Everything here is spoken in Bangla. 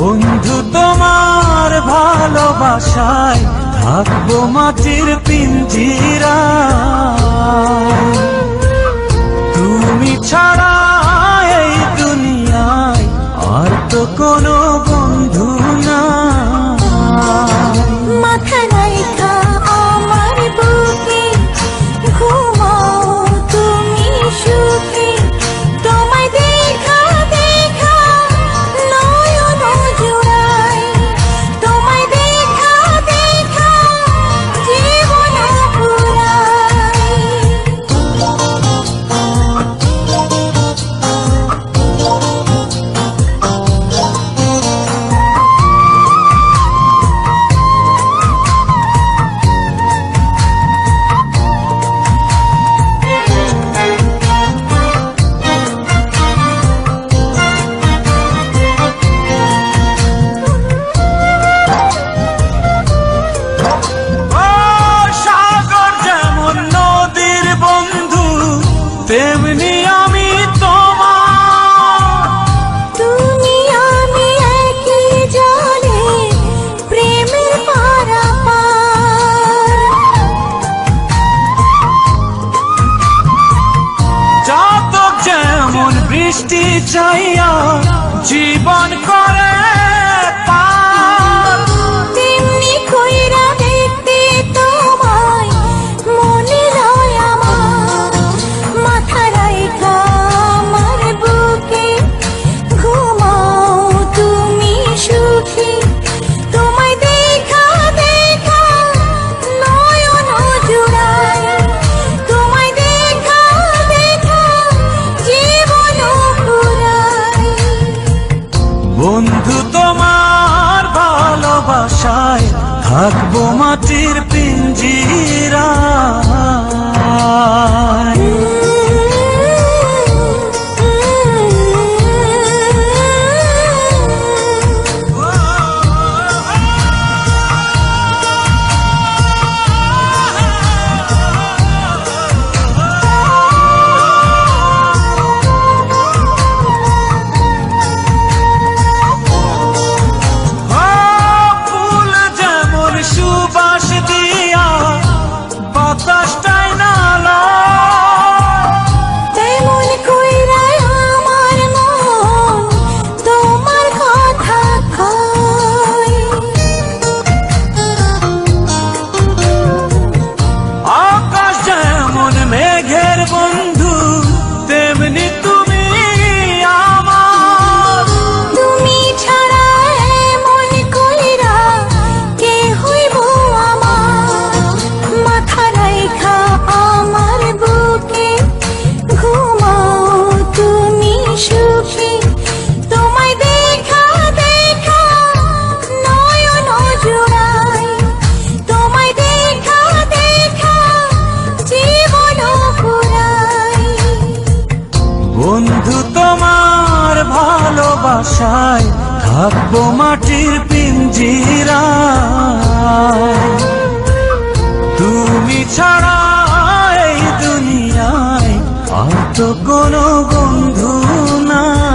বন্ধু তোমার ভালোবাসায় থাকবো মাটির পিঞ্জিরায়। তুমি ছাড়া এই দুনিয়ায় আর তো কোনো বন্ধু নাই। মাথা রাইখা আমার বুকে ঘুমাও তুমি সুখে, তোমায় দেখা দেখা নয়ন জুড়াই, তোমায় দেখা দেখা জীবন পুরাই। তেমনি আমি তোমার, তুমি আমি একই জলে প্রেমের পারাপার। চাতক যেমন বৃষ্টি চাইয়া জীবন করে পার, তেমনি কইরা দেখতে তোমায় মনে লয় আমার। মাথা রাইখা আমার বুকে ঘুমাও তুমি সুখী, তোমায় দেখা দেখা নয়ন জুড়াই, তোমায় দেখা দেখা জীবন পুরাই। বন্ধু তোমার ভালোবাসায় থাকবো মাটির পিঞ্জিরায়। ফুল যেমন সুবাস দিয়া বাতাসটাই নালা, তেমন কইরা আমার মন তোমার কথা কয়। আকাশ যেমন মেঘের বন্ধু তেমনি তুমি আমার। তুমি ছাড়া এমন কইরা কে হইব আমার। মাথা রাইখা আমার বুকে ঘুমাও তুমি সুখী, তোমায় দেখা দেখা নয়ন জুড়াই, তোমায় দেখা দেখা জীবন পুরাই। বন্ধু তোমার ভালোবাসায় থাকবো মাটির পিঞ্জিরায়। তুমি ছাড়া এই দুনিয়ায় আর তো কোনো বন্ধু নাই।